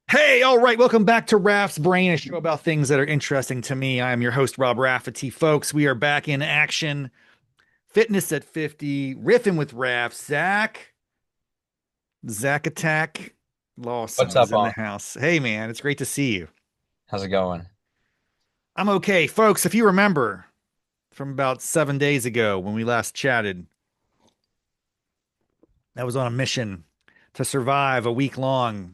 Hey, all right, welcome back to Raff's Brain, a show about things that are interesting to me. I am your host, Rob Raffety. Folks, we are back in action. Fitness at 50, riffing with Raff. Zach Attack Lawson What's is up, in the on? house. Hey, man, it's great to see you. How's it going? I'm okay. Folks, if you remember from about 7 days ago when we last chatted, I was on a mission to survive a week-long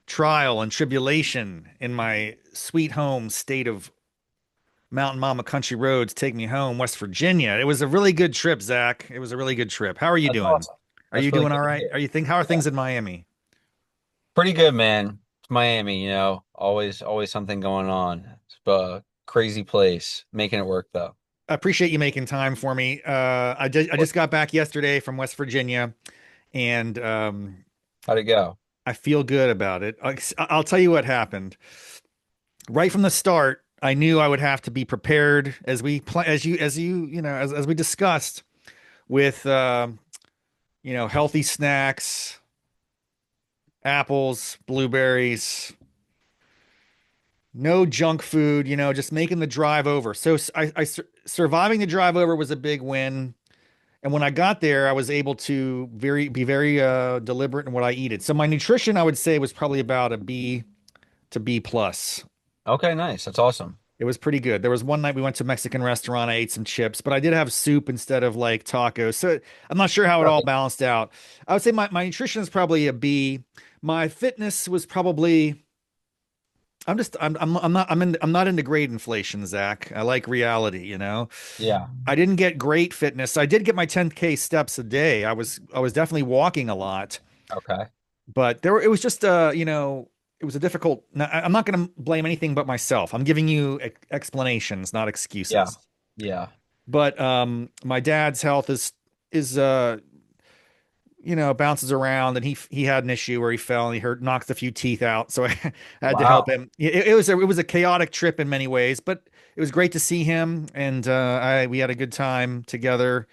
trial and tribulation in my sweet home state of Mountain Mama Country Roads Take Me Home, West Virginia. It was a really good trip, Zach. It was a really good trip. How are you That's doing? awesome. Are That's you really doing good all to right? hear. How are Yeah, things in Miami? pretty good, man. It's Miami, always something going on. It's a crazy place. Making it work though. I appreciate you making time for me. I What? just got back yesterday from West Virginia, and How'd it go? I feel good about it. I'll tell you what happened. Right from the start, I knew I would have to be prepared as we discussed with healthy snacks, apples, blueberries, no junk food, just making the drive over. So surviving the drive over was a big win. And when I got there, I was able to be very deliberate in what I eated. So my nutrition, I would say, was probably about a B to B plus. Okay, nice. That's awesome. It was pretty good. There was one night we went to a Mexican restaurant. I ate some chips, but I did have soup instead of like tacos. So I'm not sure how it all Right. balanced out. I would say my nutrition is probably a B. My fitness was probably I'm not into grade inflation, Zach. I like reality. Yeah. I didn't get great fitness. I did get my 10K steps a day. I was definitely walking a lot, Okay. but it was just it was a difficult. I'm not going to blame anything but myself. I'm giving you explanations, not Yeah. excuses. Yeah. But my dad's health is bounces around, and he had an issue where he fell and he knocked a few teeth out. So I had to help Wow. him. It was a chaotic trip in many ways, but it was great to see him, and we had a good time together.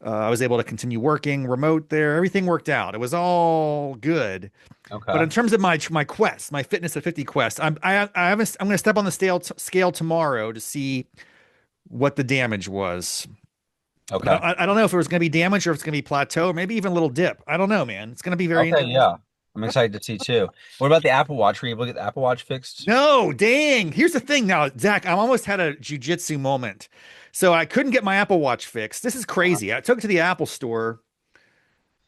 I was able to continue working remote there. Everything worked out. It was all good. But Okay. in terms of my quest, my fitness at 50 quest, I'm going to step on the scale tomorrow to see what the damage was. But Okay. I don't know if it was going to be damage or if it's going to be plateau or maybe even a little dip. I don't know, man. It's going to be very Okay. interesting. Yeah. I'm excited to see too. What about the Apple Watch? Were you able to get the Apple Watch fixed? No, dang. Here's the thing now, Zach. I almost had a jujitsu moment. So I couldn't get my Apple Watch fixed. This is Uh-huh. crazy. I took it to the Apple store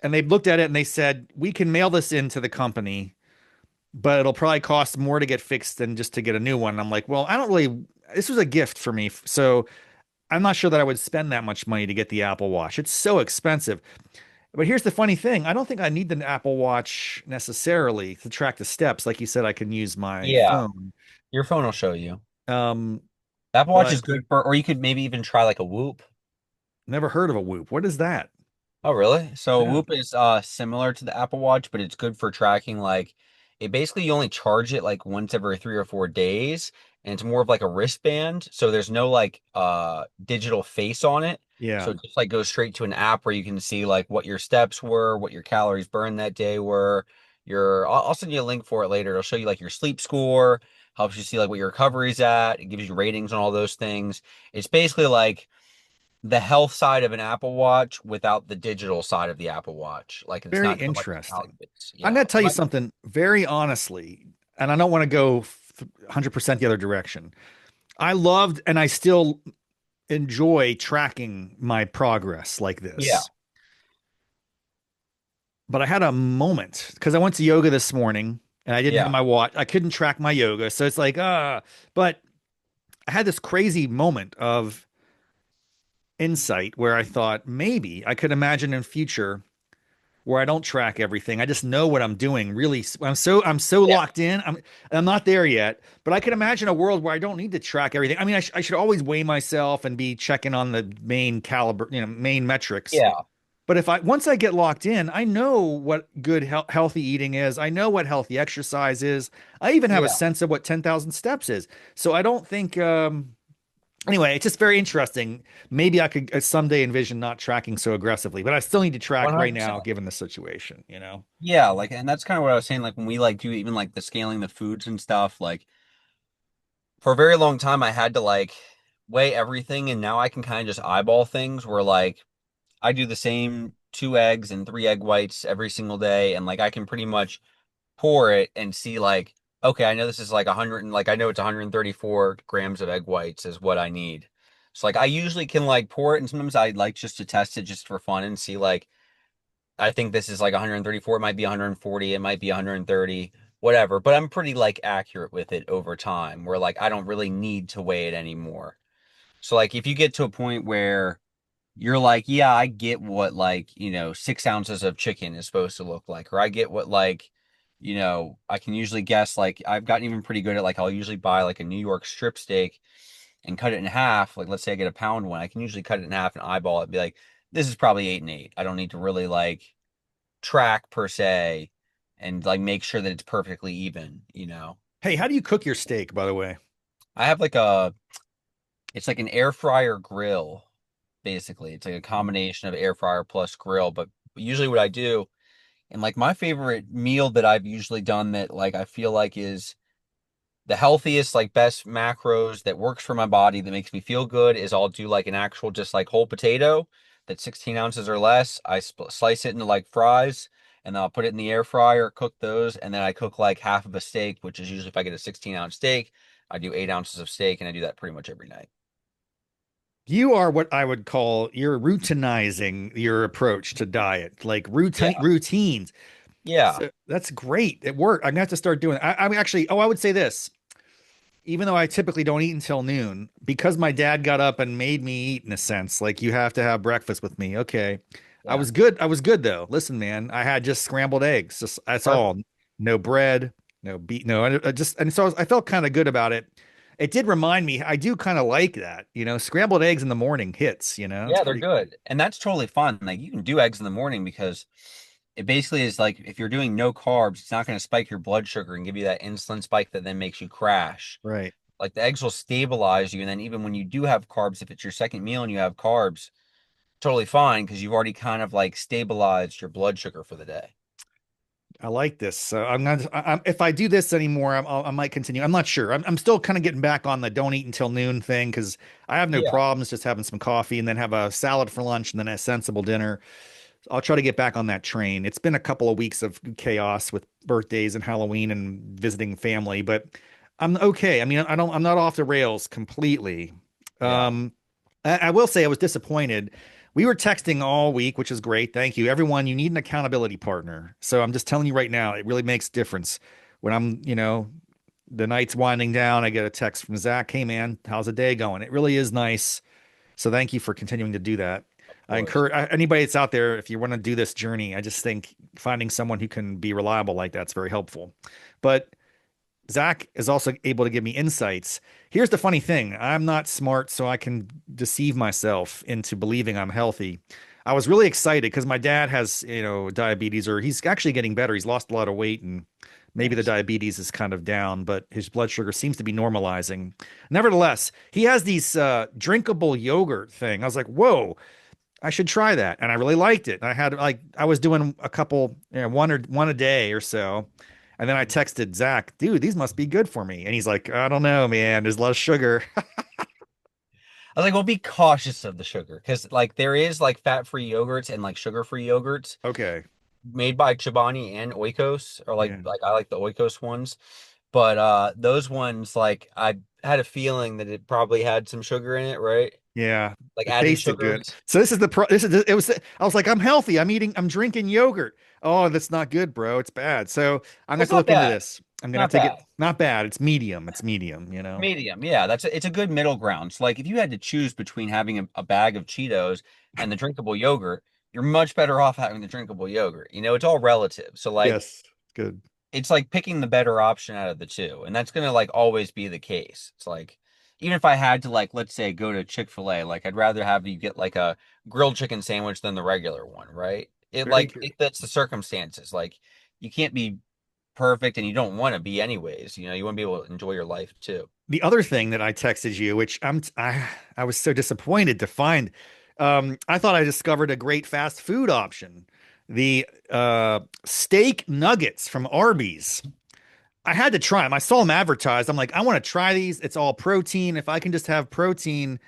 and they looked at it and they said, we can mail this into the company, but it'll probably cost more to get fixed than just to get a new one. And I'm like, well, I don't really, this was a gift for me. So I'm not sure that I would spend that much money to get the Apple Watch. It's so expensive. But here's the funny thing. I don't think I need the Apple Watch necessarily to track the steps. Like you said, I can use my Yeah. phone. Your phone will show you. Um, The Apple Watch but is good for, or you could maybe even try like a Whoop. never heard of a Whoop. What is that? Oh, really? So Yeah. Whoop is similar to the Apple Watch, but it's good for tracking like it basically you only charge it like once every 3 or 4 days, and it's more of like a wristband. So there's no like digital face on it. Yeah. So it just like goes straight to an app where you can see like what your steps were, what your calories burned that day were. I'll send you a link for it later. It'll show you like your sleep score, helps you see like what your recovery's at, it gives you ratings on all those things. It's basically like the health side of an Apple Watch without the digital side of the Apple Watch. Like it's Very not so much interesting. calorie-based. I'm Yeah. going to tell you something very honestly, and I don't want to go 100% the other direction. I loved and I still enjoy tracking my progress like Yeah. this. But I had a moment because I went to yoga this morning and I didn't have Yeah. my watch. I couldn't track my yoga. So it's like, but I had this crazy moment of insight where I thought maybe I could imagine in future where I don't track everything. I just know what I'm doing. Really, I'm so Yeah. locked in. I'm not there yet, but I can imagine a world where I don't need to track everything. I mean, I should always weigh myself and be checking on the main caliber, main metrics. Yeah. But if I once I get locked in, I know what good healthy eating is. I know what healthy exercise is. I even have a Yeah. sense of what 10,000 steps is. So I don't think Anyway, it's just very interesting. Maybe I could someday envision not tracking so aggressively, but I still need to track right now 100%. given the situation, you know? Yeah, like, and that's kind of what I was saying. Like when we like do even like the scaling the foods and stuff, like for a very long time I had to like weigh everything, and now I can kind of just eyeball things where like I do the same two eggs and three egg whites every single day, and like I can pretty much pour it and see like, okay, I know this is like 100 and like I know it's 134 grams of egg whites is what I need. So like I usually can like pour it, and sometimes I like just to test it just for fun and see like I think this is like 134, it might be 140, it might be 130, whatever. But I'm pretty like accurate with it over time where like I don't really need to weigh it anymore. So like if you get to a point where you're like, yeah, I get what like, 6 ounces of chicken is supposed to look like, or I get what like, I can usually guess like I've gotten even pretty good at like I'll usually buy like a New York strip steak and cut it in half. Like let's say I get a pound one, I can usually cut it in half and eyeball it and be like, this is probably 8 and 8. I don't need to really like track per se and like make sure that it's perfectly even. Hey, how do you cook your steak, by the way? I have like it's like an air fryer grill, basically. It's like a combination of air fryer plus grill. But usually what I do, and like my favorite meal that I've usually done that like I feel like is the healthiest, like best macros that works for my body that makes me feel good is I'll do like an actual just like whole potato that's 16 ounces or less. I slice it into like fries and then I'll put it in the air fryer, cook those, and then I cook like half of a steak, which is usually if I get a 16-ounce steak, I do 8 ounces of steak and I do that pretty much every night. You are what I would call you're routinizing your approach to diet, like Yeah. routines. Yeah. So that's great. It worked. I'm gonna have to start doing it. I'm actually, I would say this. Even though I typically don't eat until noon, because my dad got up and made me eat in a sense, like you have to have breakfast with me. Okay. I Yeah. was good. I was good though. Listen, man, I had just scrambled eggs. Just that's all. Perfect. No bread, no beet, no. I just and so I felt kind of good about it. It did remind me, I do kind of like that, scrambled eggs in the morning hits, it's Yeah, they're pretty good. And that's totally fun. Like you can do eggs in the morning because it basically is like if you're doing no carbs, it's not going to spike your blood sugar and give you that insulin spike that then makes you crash. right. Like the eggs will stabilize you. And then even when you do have carbs, if it's your second meal and you have carbs, totally fine because you've already kind of like stabilized your blood sugar for the day. I like this. So I'm not. if I do this anymore, I might continue. I'm not sure. I'm still kind of getting back on the don't eat until noon thing because I have no Yeah. problems just having some coffee and then have a salad for lunch and then a sensible dinner. I'll try to get back on that train. It's been a couple of weeks of chaos with birthdays and Halloween and visiting family, but I'm okay. I mean, I'm not off the rails completely. Yeah. Um, I will say I was disappointed. We were texting all week, which is great. Thank you. Everyone, you need an accountability partner. So I'm just telling you right now, it really makes a difference. When the night's winding down, I get a text from Zach. Hey man, how's the day going? It really is nice. So thank you for continuing to do that. Of I course. encourage anybody that's out there, if you want to do this journey, I just think finding someone who can be reliable like that's very helpful. But Zach is also able to give me insights. Here's the funny thing. I'm not smart, so I can deceive myself into believing I'm healthy. I was really excited because my dad has, diabetes, or he's actually getting better. He's lost a lot of weight and maybe the Nice. diabetes is kind of down, but his blood sugar seems to be normalizing. Nevertheless, he has these drinkable yogurt thing. I was like, whoa, I should try that. And I really liked it. And I was doing a couple, one a day or so. And then I texted Zach, dude, these must be good for me. And he's like, I don't know, man. There's a lot of sugar. I was like, well, be cautious of the sugar because like there is like fat-free yogurts and like sugar-free yogurts Okay. made by Chobani and Oikos, or like Yeah. like I like the Oikos ones. But those ones like I had a feeling that it probably had some sugar in it, right? Yeah. Like It added tasted good. sugars. So it was, I was like, I'm healthy. I'm drinking yogurt. Oh, that's not good, bro. It's bad. So I'm Well, going it's to not look into bad. this. I'm going to Not take it. bad. Not bad. It's medium. It's medium. Medium. Yeah, it's a good middle ground. So like if you had to choose between having a bag of Cheetos and the drinkable yogurt, you're much better off having the drinkable yogurt. It's all relative. So like Yes. Good. it's like picking the better option out of the two. And that's gonna like always be the case. It's like even if I had to like let's say go to Chick-fil-A, like I'd rather have you get like a grilled chicken sandwich than the regular one, right? It Very like good. it that's the circumstances. Like you can't be perfect and you don't want to be anyways. You know, you want to be able to enjoy your life too. The other thing that I texted you, which I was so disappointed to find, I thought I discovered a great fast food option. The steak nuggets from Arby's. I had to try them. I saw them advertised. I'm like, I want to try these. It's all protein. If I can just have protein.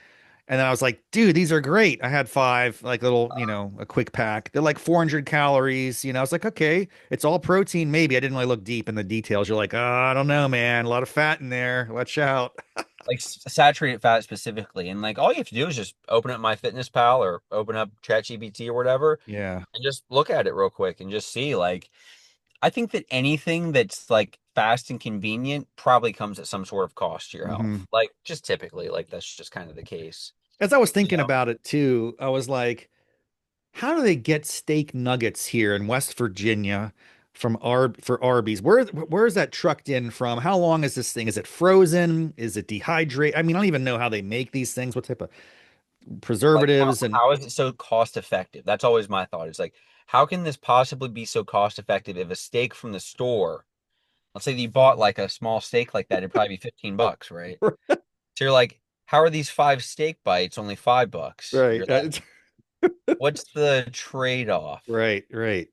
And then I was like, dude, these are great. I had five, like little, a quick pack. They're like 400 calories. I was like, okay, it's all protein. Maybe I didn't really look deep in the details. You're like, oh, I don't know, man. A lot of fat in there. Watch out. Like saturated fat specifically. And like all you have to do is just open up MyFitnessPal or open up ChatGPT or whatever Yeah. and just look at it real quick and just see like I think that anything that's like fast and convenient probably comes at some sort of cost to your Hmm. health. Like just typically, like that's just kind of the case. As I was You thinking know, about it too, I was like, how do they get steak nuggets here in West Virginia for Arby's? Where is that trucked in from? How long is this thing? Is it frozen? Is it dehydrated? I mean, I don't even know how they make these things. What type of like preservatives and how is it so cost effective? That's always my thought. It's like, how can this possibly be so cost effective if a steak from the store, let's say that you bought like a small steak like that, it'd probably be 15 bucks, right? So you're like, how are these five steak bites only $5? right, You're like, what's the trade-off? right, right.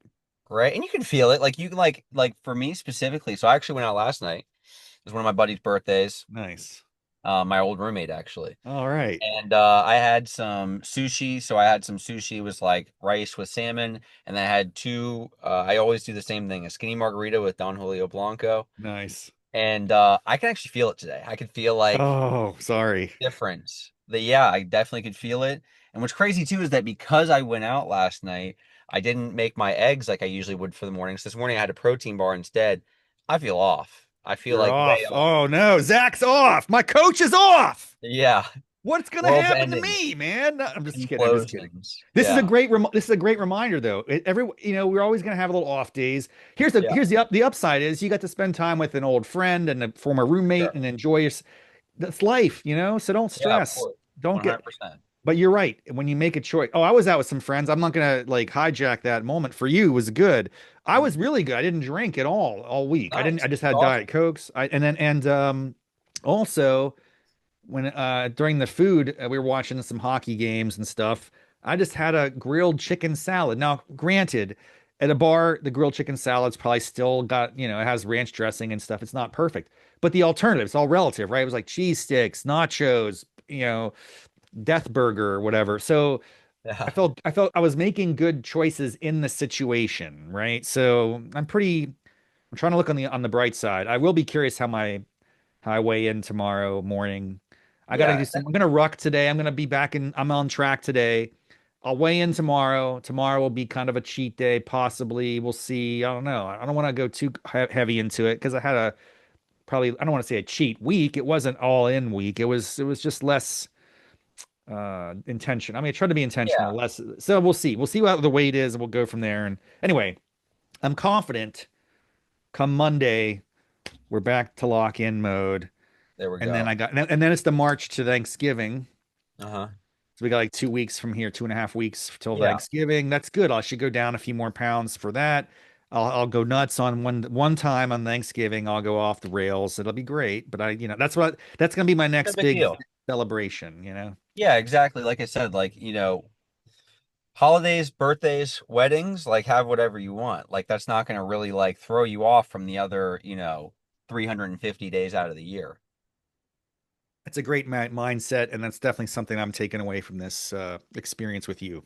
Right. And you can feel it. Like you can like for me specifically. So I actually went out last night. It was one of my buddy's birthdays. Nice. My old roommate actually. All right. And I had some sushi. So I had some sushi. It was like rice with salmon. And then I had two I always do the same thing, a skinny margarita with Don Julio Blanco. Nice. And I can actually feel it today. I could feel like Oh, sorry. difference. Yeah, I definitely could feel it. And what's crazy too is that because I went out last night, I didn't make my eggs like I usually would for the mornings. This morning I had a protein bar instead. I feel off. I feel You're like way off. off. Oh no, Zach's off. My coach is off. Yeah, What's gonna world's happen to ending. me, man? No, I'm just kidding. I'm just kidding. Implosions. This is a Yeah. great this is a great reminder though. We're always gonna have a little off days. Yeah. The upside is you got to spend time with an old friend and a former roommate Sure. and enjoy that's life. So don't Yeah, of stress. course. Don't get 100%. But you're right. When you make a choice. Oh, I was out with some friends. I'm not gonna like hijack that moment. For you, it was good. I Mhm. was really good. I didn't drink at all week. I Nice. just That's had Diet awesome. Cokes. Also when during the food we were watching some hockey games and stuff. I just had a grilled chicken salad. Now, granted, at a bar, the grilled chicken salad's probably still got, it has ranch dressing and stuff. It's not perfect, but the alternative, it's all relative, right? It was like cheese sticks, nachos, death burger or whatever. So Yeah. I felt I was making good choices in the situation, right? So I'm trying to look on the bright side. I will be curious how I weigh in tomorrow morning. Yeah. I'm gonna ruck today. I'm on track today. I'll weigh in tomorrow. Tomorrow will be kind of a cheat day, possibly. We'll see. I don't know. I don't want to go too heavy into it because I had I don't want to say a cheat week. It wasn't all in week. It was just less intention. I mean, I tried to be intentional, Yeah. less. So we'll see. We'll see what the weight is and we'll go from there. And anyway, I'm confident come Monday, we're back to lock in mode. There we And then go. and then it's the march to Thanksgiving. Uh-huh. So we got like 2 weeks from here, 2.5 weeks till Yeah. Thanksgiving. That's good. I should go down a few more pounds for that. I'll go nuts on one time on Thanksgiving. I'll go off the rails. It'll be great. But that's gonna be my No next big big deal. celebration. Yeah, exactly. Like I said, like, holidays, birthdays, weddings, like have whatever you want. Like that's not going to really like throw you off from the other, 350 days out of the year. It's a great mindset, and that's definitely something I'm taking away from this experience with you.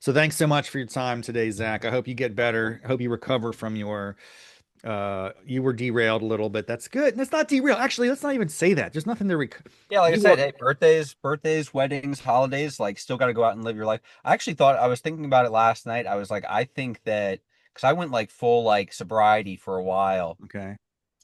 So thanks so much for your time today, Zach. I hope you get better. I hope you recover from your you were derailed a little bit. That's good. That's not derailed. Actually, let's not even say that. There's nothing to Yeah, like I you said, were hey, birthdays, weddings, holidays, like still got to go out and live your life. I actually thought I was thinking about it last night. I was like, I think that because I went like full like sobriety for a while, okay.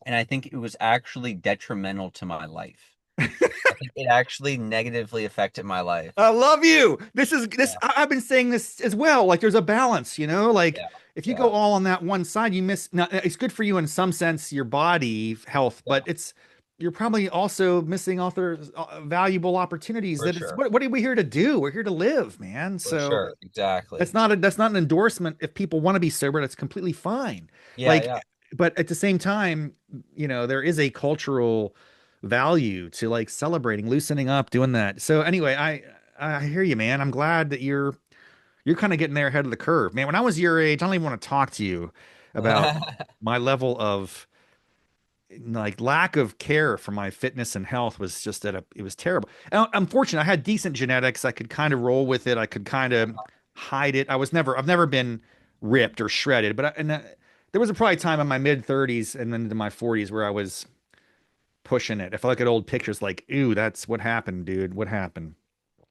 and I think it was actually detrimental to my life. I think it actually negatively affected my life. I love you. This is this. Yeah, I've been saying this as well. Like there's a balance, like yeah, if you go yeah, all on that one side, you miss. Now, it's good for you in some sense, your body health, yeah, but you're probably also missing other valuable opportunities. for That it's sure, what are we here to do? We're here to live, man. for So sure, exactly. that's not an endorsement if people want to be sober. That's completely fine. Yeah, Like yeah. but at the same time, there is a cultural value to like celebrating, loosening up, doing that. So anyway, I hear you, man. I'm glad that you're kind of getting there ahead of the curve, man. When I was your age, I don't even want to talk to you about my level of like lack of care for my fitness and health was just it was terrible. And I'm fortunate I had decent genetics. I could kind of roll with it. I could kind of hide it. I've never been ripped or shredded, there was a probably time in my mid 30s and then into my 40s where I was pushing it. If I look at old pictures, like, ooh, that's what happened, dude. What happened?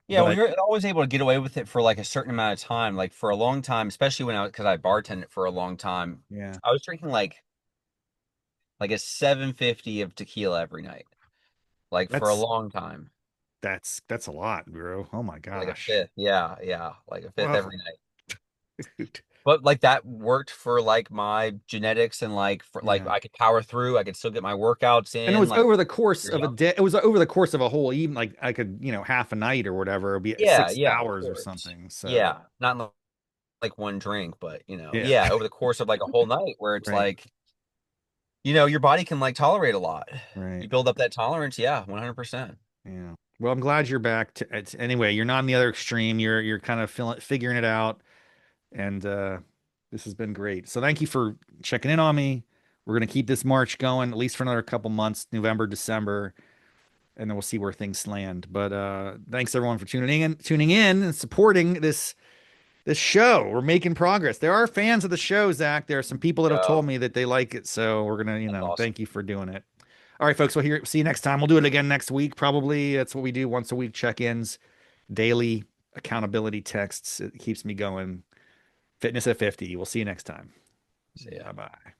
Yeah, well, But you're always able to get away with it for like a certain amount of time. Like for a long time, especially when because I bartended for a long time, yeah, I was drinking like a 750 of tequila every night, like for a that's long time, that's a lot, bro. Oh my like a gosh. fifth. Yeah, yeah, like a fifth Well, every night. dude. But like that worked for like my genetics and like for like Yeah. I could power through. I could still get my workouts And it in. was Like over the course you're of a young. day. It was over the course of a whole evening. Like I could, half a night or whatever, it'd be Yeah, six yeah, of hours or course. something. So Yeah, not in like one drink, but yeah, yeah, over the course of like a whole night where it's right, like, your body can like tolerate a lot. right. You build up that tolerance, yeah, 100%. Yeah. Well, I'm glad you're back anyway, you're not on the other extreme. You're kind of figuring it out. And this has been great. So thank you for checking in on me. We're gonna keep this march going at least for another couple months, November, December, and then we'll see where things land. But thanks everyone for tuning in and supporting this show. We're making progress. There are fans of the show, Zach. There are some people that have told Yo, me that they like it. So we're gonna, that's awesome. thank you for doing it. All right, folks. See you next time. We'll do it again next week. Probably that's what we do once a week check-ins, daily accountability texts. It keeps me going. Fitness at 50. We'll see you next time. See ya. Bye bye.